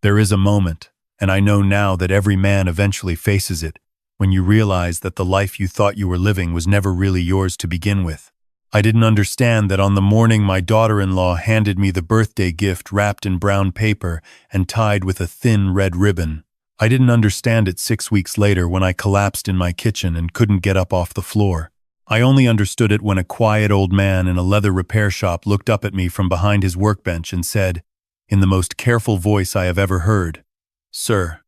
There is a moment, and I know now that every man eventually faces it, when you realize that the life you thought you were living was never really yours to begin with. I didn't understand that on the morning my daughter-in-law handed me the birthday gift wrapped in brown paper and tied with a thin red ribbon. I didn't understand it 6 weeks later when I collapsed in my kitchen and couldn't get up off the floor. I only understood it when a quiet old man in a leather repair shop looked up at me from behind his workbench and said, in the most careful voice I have ever heard, "Sir,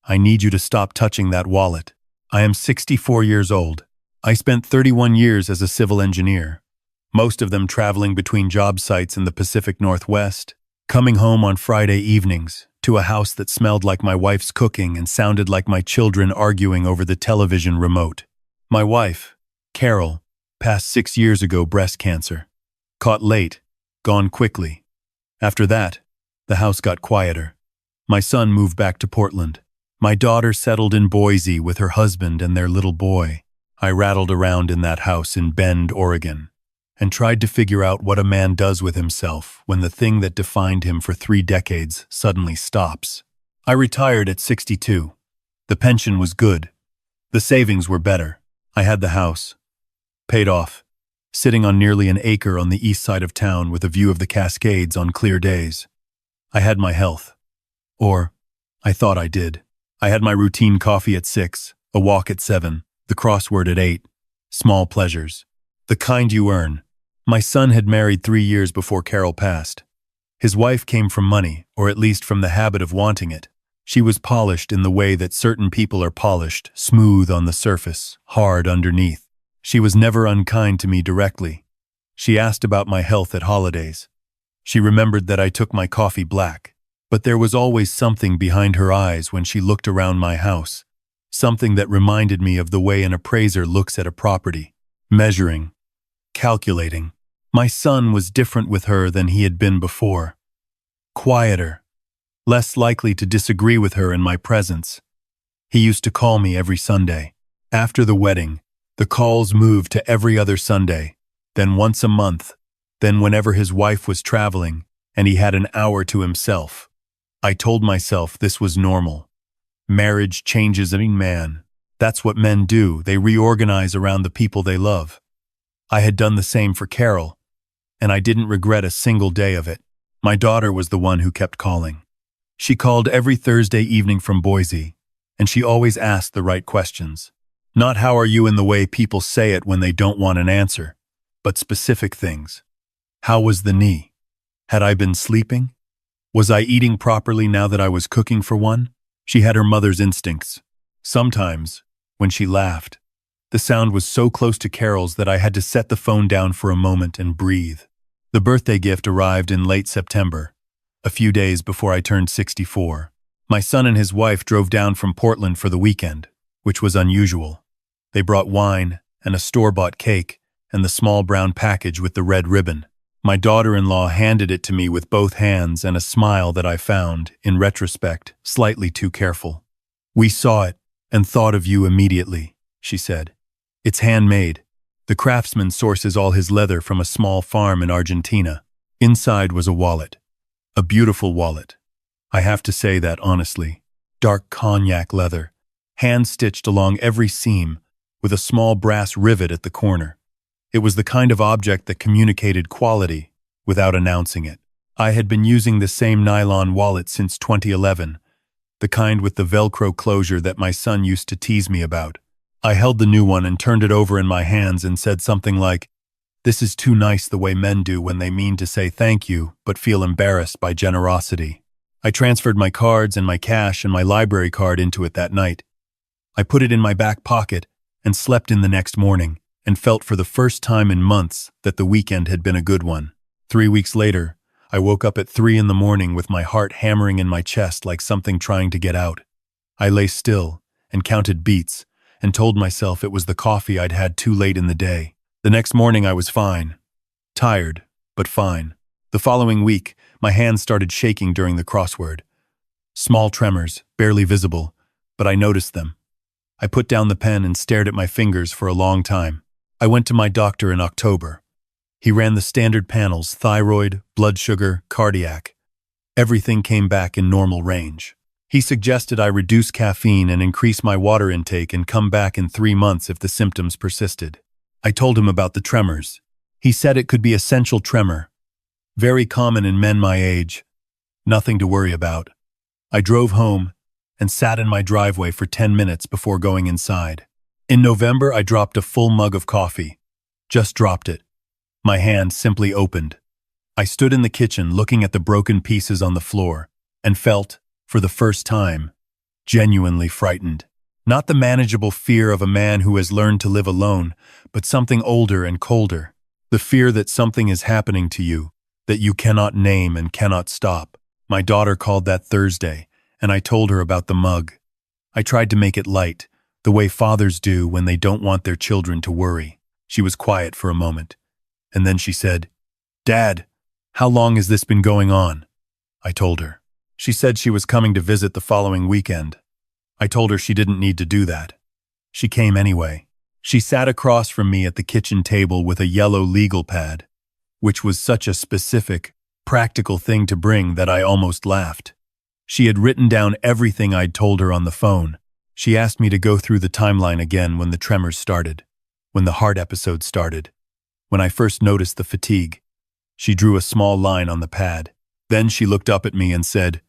I need you to stop touching that wallet. I am 64 years old. I spent 31 years as a civil engineer, most of them traveling between job sites in the Pacific Northwest, coming home on Friday evenings to a house that smelled like my wife's cooking and sounded like my children arguing over the television remote. My wife, Carol, passed 6 years ago, breast cancer. Caught late, gone quickly. After that, the house got quieter. My son moved back to Portland. My daughter settled in Boise with her husband and their little boy. I rattled around in that house in Bend, Oregon, and tried to figure out what a man does with himself when the thing that defined him for 3 decades suddenly stops. I retired at 62. The pension was good. The savings were better. I had the house. Paid off. Sitting on nearly an acre on the east side of town with a view of the Cascades on clear days. I had my health. Or, I thought I did. I had my routine coffee at 6, a walk at 7, the crossword at 8. Small pleasures. The kind you earn. My son had married 3 years before Carol passed. His wife came from money, or at least from the habit of wanting it. She was polished in the way that certain people are polished, smooth on the surface, hard underneath. She was never unkind to me directly. She asked about my health at holidays. She remembered that I took my coffee black, but there was always something behind her eyes when she looked around my house, something that reminded me of the way an appraiser looks at a property, measuring, calculating. My son was different with her than he had been before. Quieter, less likely to disagree with her in my presence. He used to call me every Sunday. After the wedding, the calls moved to every other Sunday, then once a month, then whenever his wife was traveling, and he had an hour to himself. I told myself this was normal. Marriage changes a man. That's what men do. They reorganize around the people they love. I had done the same for Carol, and I didn't regret a single day of it. My daughter was the one who kept calling. She called every Thursday evening from Boise, and she always asked the right questions. Not how are you in the way people say it when they don't want an answer, but specific things. How was the knee? Had I been sleeping? Was I eating properly now that I was cooking for one? She had her mother's instincts. Sometimes, when she laughed, the sound was so close to Carol's that I had to set the phone down for a moment and breathe. The birthday gift arrived in late September, a few days before I turned 64. My son and his wife drove down from Portland for the weekend, which was unusual. They brought wine and a store-bought cake and the small brown package with the red ribbon. My daughter-in-law handed it to me with both hands and a smile that I found, in retrospect, slightly too careful. "We saw it and thought of you immediately," she said. "It's handmade. The craftsman sources all his leather from a small farm in Argentina." Inside was a wallet. A beautiful wallet. I have to say that honestly. Dark cognac leather, hand-stitched along every seam, with a small brass rivet at the corner. It was the kind of object that communicated quality without announcing it. I had been using the same nylon wallet since 2011, the kind with the Velcro closure that my son used to tease me about. I held the new one and turned it over in my hands and said something like, "This is too nice the way men do when they mean to say thank you but feel embarrassed by generosity." I transferred my cards and my cash and my library card into it that night. I put it in my back pocket and slept in the next morning, and felt for the first time in months that the weekend had been a good one. 3 weeks later, I woke up at 3 in the morning with my heart hammering in my chest like something trying to get out. I lay still and counted beats and told myself it was the coffee I'd had too late in the day. The next morning I was fine. Tired, but fine. The following week, my hands started shaking during the crossword. Small tremors, barely visible, but I noticed them. I put down the pen and stared at my fingers for a long time. I went to my doctor in October. He ran the standard panels: thyroid, blood sugar, cardiac. Everything came back in normal range. He suggested I reduce caffeine and increase my water intake and come back in 3 months if the symptoms persisted. I told him about the tremors. He said it could be essential tremor, very common in men my age. Nothing to worry about. I drove home and sat in my driveway for 10 minutes before going inside. In November, I dropped a full mug of coffee. Just dropped it. My hand simply opened. I stood in the kitchen looking at the broken pieces on the floor and felt, for the first time, genuinely frightened. Not the manageable fear of a man who has learned to live alone, but something older and colder. The fear that something is happening to you, that you cannot name and cannot stop. My daughter called that Thursday, and I told her about the mug. I tried to make it light, the way fathers do when they don't want their children to worry. She was quiet for a moment, and then she said, "Dad, how long has this been going on?" I told her. She said she was coming to visit the following weekend. I told her she didn't need to do that. She came anyway. She sat across from me at the kitchen table with a yellow legal pad, which was such a specific, practical thing to bring that I almost laughed. She had written down everything I'd told her on the phone. She asked me to go through the timeline again when the tremors started, when the heart episode started, when I first noticed the fatigue. She drew a small line on the pad. Then she looked up at me and said,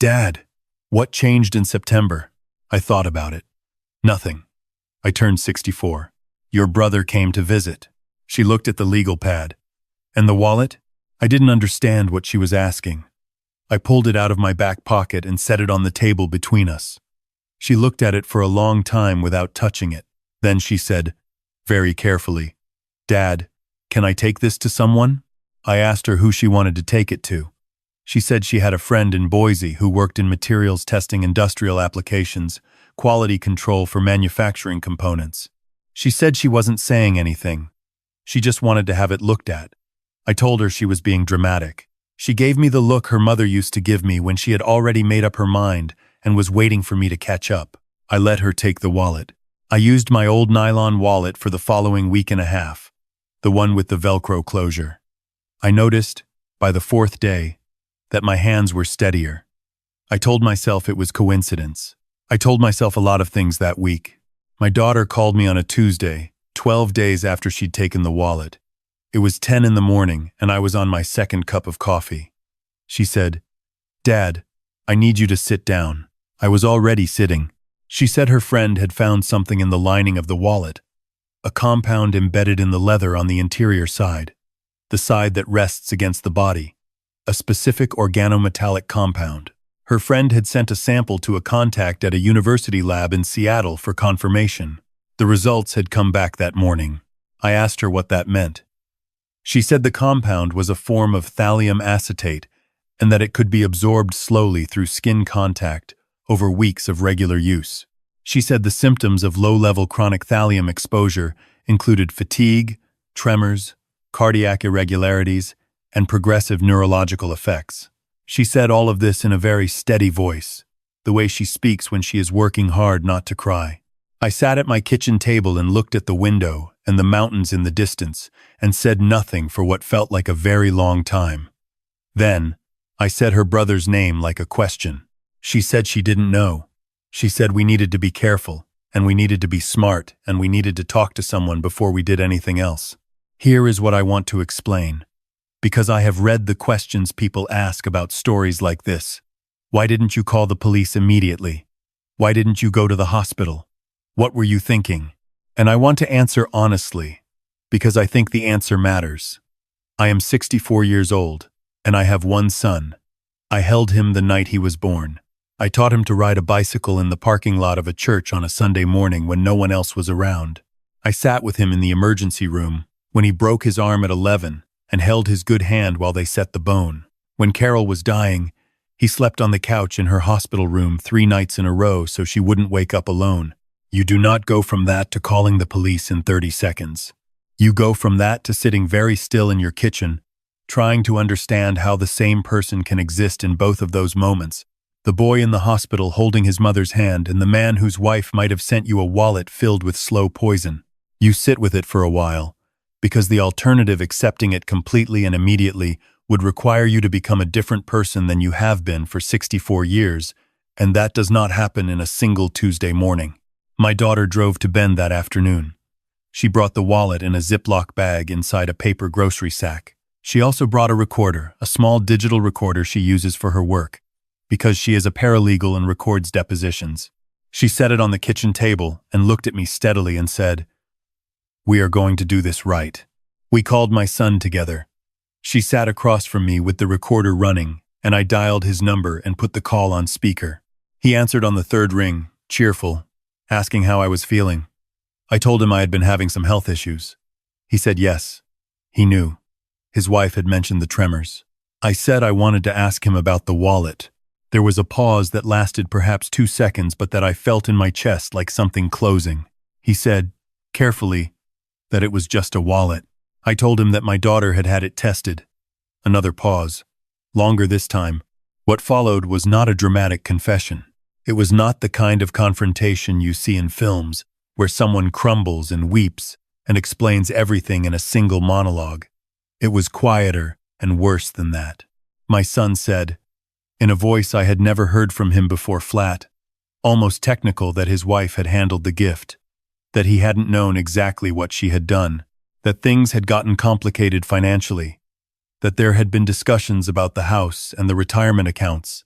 "Dad, what changed in September?" I thought about it. Nothing. I turned 64. Your brother came to visit. She looked at the legal pad. And the wallet? I didn't understand what she was asking. I pulled it out of my back pocket and set it on the table between us. She looked at it for a long time without touching it. Then she said, very carefully, "Dad, can I take this to someone?" I asked her who she wanted to take it to. She said she had a friend in Boise who worked in materials testing, industrial applications, quality control for manufacturing components. She said she wasn't saying anything. She just wanted to have it looked at. I told her she was being dramatic. She gave me the look her mother used to give me when she had already made up her mind and was waiting for me to catch up. I let her take the wallet. I used my old nylon wallet for the following week and a half, the one with the Velcro closure. I noticed, by the 4th day, that my hands were steadier. I told myself it was coincidence. I told myself a lot of things that week. My daughter called me on a Tuesday, 12 days after she'd taken the wallet. It was 10 in the morning, and I was on my 2nd cup of coffee. She said, "Dad, I need you to sit down." I was already sitting. She said her friend had found something in the lining of the wallet, a compound embedded in the leather on the interior side, the side that rests against the body, a specific organometallic compound. Her friend had sent a sample to a contact at a university lab in Seattle for confirmation. The results had come back that morning. I asked her what that meant. She said the compound was a form of thallium acetate and that it could be absorbed slowly through skin contact over weeks of regular use. She said the symptoms of low-level chronic thallium exposure included fatigue, tremors, cardiac irregularities, and progressive neurological effects. She said all of this in a very steady voice, the way she speaks when she is working hard not to cry. I sat at my kitchen table and looked at the window and the mountains in the distance and said nothing for what felt like a very long time. Then, I said her brother's name like a question. She said she didn't know. She said we needed to be careful, and we needed to be smart, and we needed to talk to someone before we did anything else. Here is what I want to explain. Because I have read the questions people ask about stories like this. Why didn't you call the police immediately? Why didn't you go to the hospital? What were you thinking? And I want to answer honestly, because I think the answer matters. I am 64 years old, and I have one son. I held him the night he was born. I taught him to ride a bicycle in the parking lot of a church on a Sunday morning when no one else was around. I sat with him in the emergency room when he broke his arm at 11 and held his good hand while they set the bone. When Carol was dying, he slept on the couch in her hospital room 3 nights in a row so she wouldn't wake up alone. You do not go from that to calling the police in 30 seconds. You go from that to sitting very still in your kitchen, trying to understand how the same person can exist in both of those moments. The boy in the hospital holding his mother's hand and the man whose wife might have sent you a wallet filled with slow poison. You sit with it for a while, because the alternative, accepting it completely and immediately, would require you to become a different person than you have been for 64 years, and that does not happen in a single Tuesday morning. My daughter drove to Bend that afternoon. She brought the wallet in a Ziploc bag inside a paper grocery sack. She also brought a recorder, a small digital recorder she uses for her work, because she is a paralegal and records depositions. She set it on the kitchen table and looked at me steadily and said, "We are going to do this right." We called my son together. She sat across from me with the recorder running, and I dialed his number and put the call on speaker. He answered on the third ring, cheerful, asking how I was feeling. I told him I had been having some health issues. He said yes. He knew. His wife had mentioned the tremors. I said I wanted to ask him about the wallet. There was a pause that lasted perhaps 2 seconds, but that I felt in my chest like something closing. He said, carefully, that it was just a wallet. I told him that my daughter had had it tested. Another pause. Longer this time. What followed was not a dramatic confession. It was not the kind of confrontation you see in films, where someone crumbles and weeps and explains everything in a single monologue. It was quieter and worse than that. My son said, in a voice I had never heard from him before, flat, almost technical, that his wife had handled the gift, that he hadn't known exactly what she had done, that things had gotten complicated financially, that there had been discussions about the house and the retirement accounts,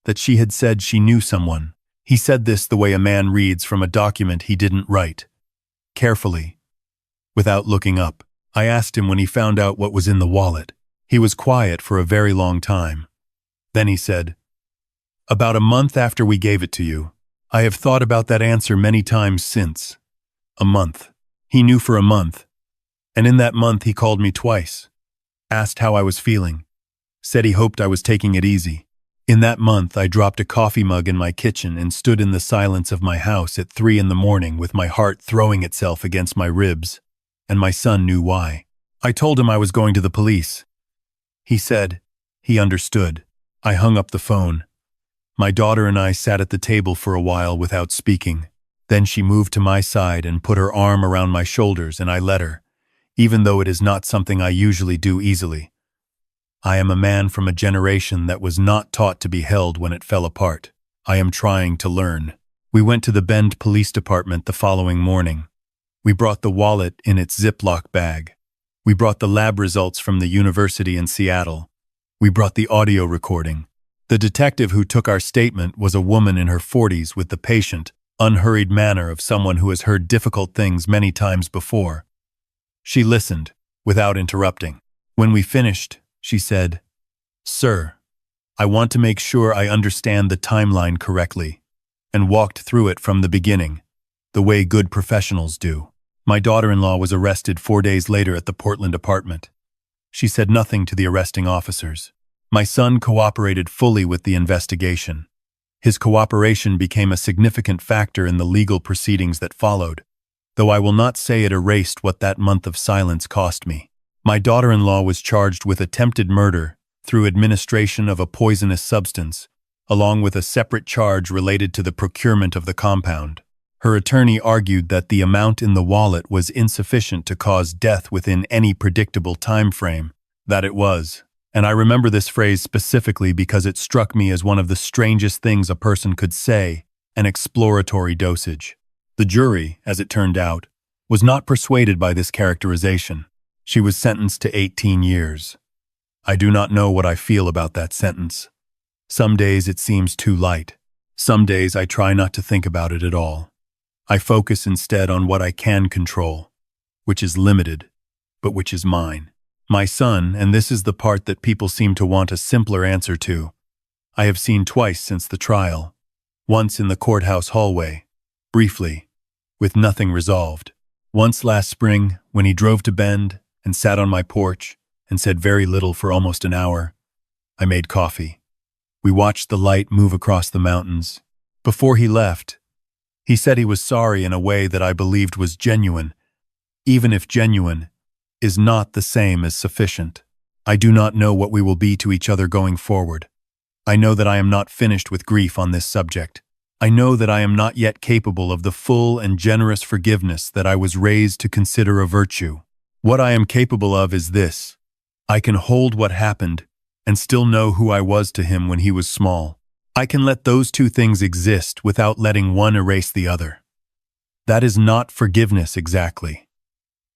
that she had said she knew someone. He said this the way a man reads from a document he didn't write. Carefully, without looking up, I asked him when he found out what was in the wallet. He was quiet for a very long time. Then he said, "About a month after we gave it to you. I have thought about that answer many times since." A month. He knew for a month. And in that month he called me twice. Asked how I was feeling. Said he hoped I was taking it easy. In that month I dropped a coffee mug in my kitchen and stood in the silence of my house at 3 a.m. with my heart throwing itself against my ribs. And my son knew why. I told him I was going to the police. He said he understood. I hung up the phone. My daughter and I sat at the table for a while without speaking. Then she moved to my side and put her arm around my shoulders, and I let her, even though it is not something I usually do easily. I am a man from a generation that was not taught to be held when it fell apart. I am trying to learn. We went to the Bend Police Department the following morning. We brought the wallet in its Ziploc bag. We brought the lab results from the university in Seattle. We brought the audio recording. The detective who took our statement was a woman in her 40s with the patient, unhurried manner of someone who has heard difficult things many times before. She listened, without interrupting. When we finished, she said, "Sir, I want to make sure I understand the timeline correctly," and walked through it from the beginning, the way good professionals do. My daughter-in-law was arrested 4 days later at the Portland apartment. She said nothing to the arresting officers. My son cooperated fully with the investigation. His cooperation became a significant factor in the legal proceedings that followed, though I will not say it erased what that month of silence cost me. My daughter-in-law was charged with attempted murder through administration of a poisonous substance, along with a separate charge related to the procurement of the compound. Her attorney argued that the amount in the wallet was insufficient to cause death within any predictable time frame. That it was. And I remember this phrase specifically because it struck me as one of the strangest things a person could say, an exploratory dosage. The jury, as it turned out, was not persuaded by this characterization. She was sentenced to 18 years. I do not know what I feel about that sentence. Some days it seems too light. Some days I try not to think about it at all. I focus instead on what I can control, which is limited, but which is mine. My son, and this is the part that people seem to want a simpler answer to, I have seen twice since the trial. Once in the courthouse hallway, briefly, with nothing resolved. Once last spring, when he drove to Bend and sat on my porch and said very little for almost an hour. I made coffee. We watched the light move across the mountains. Before he left, he said he was sorry in a way that I believed was genuine, even if genuine is not the same as sufficient. I do not know what we will be to each other going forward. I know that I am not finished with grief on this subject. I know that I am not yet capable of the full and generous forgiveness that I was raised to consider a virtue. What I am capable of is this: I can hold what happened and still know who I was to him when he was small. I can let those two things exist without letting one erase the other. That is not forgiveness exactly.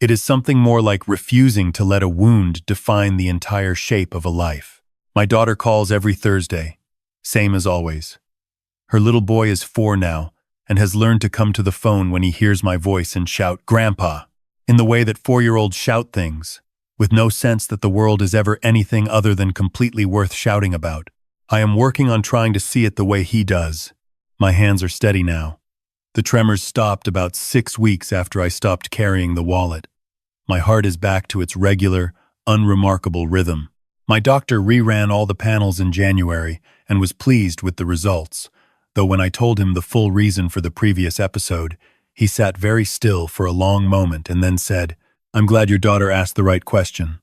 It is something more like refusing to let a wound define the entire shape of a life. My daughter calls every Thursday, same as always. Her little boy is 4 now and has learned to come to the phone when he hears my voice and shout, "Grandpa," in the way that 4-year-olds shout things, with no sense that the world is ever anything other than completely worth shouting about. I am working on trying to see it the way he does. My hands are steady now. The tremors stopped about 6 weeks after I stopped carrying the wallet. My heart is back to its regular, unremarkable rhythm. My doctor reran all the panels in January and was pleased with the results, though when I told him the full reason for the previous episode, he sat very still for a long moment and then said, "I'm glad your daughter asked the right question."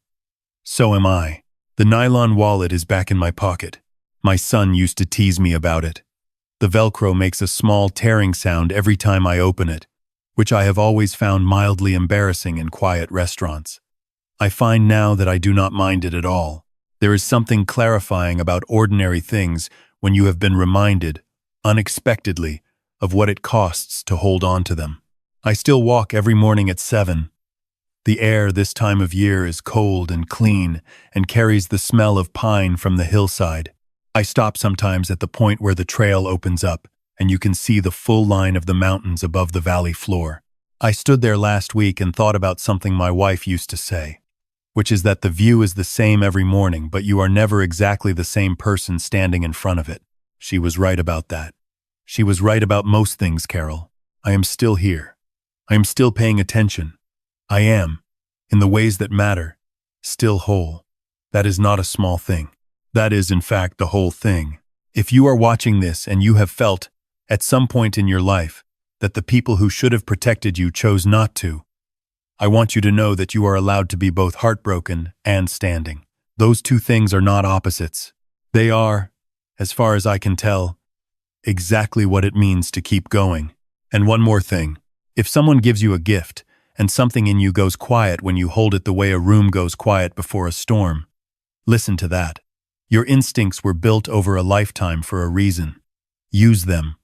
So am I. The nylon wallet is back in my pocket. My son used to tease me about it. The Velcro makes a small tearing sound every time I open it, which I have always found mildly embarrassing in quiet restaurants. I find now that I do not mind it at all. There is something clarifying about ordinary things when you have been reminded, unexpectedly, of what it costs to hold on to them. I still walk every morning at 7. The air this time of year is cold and clean and carries the smell of pine from the hillside. I stop sometimes at the point where the trail opens up and you can see the full line of the mountains above the valley floor. I stood there last week and thought about something my wife used to say, which is that the view is the same every morning, but you are never exactly the same person standing in front of it. She was right about that. She was right about most things, Carol. I am still here. I am still paying attention. I am, in the ways that matter, still whole. That is not a small thing. That is, in fact, the whole thing. If you are watching this and you have felt, at some point in your life, that the people who should have protected you chose not to, I want you to know that you are allowed to be both heartbroken and standing. Those two things are not opposites. They are, as far as I can tell, exactly what it means to keep going. And one more thing. If someone gives you a gift, and something in you goes quiet when you hold it the way a room goes quiet before a storm, listen to that. Your instincts were built over a lifetime for a reason. Use them.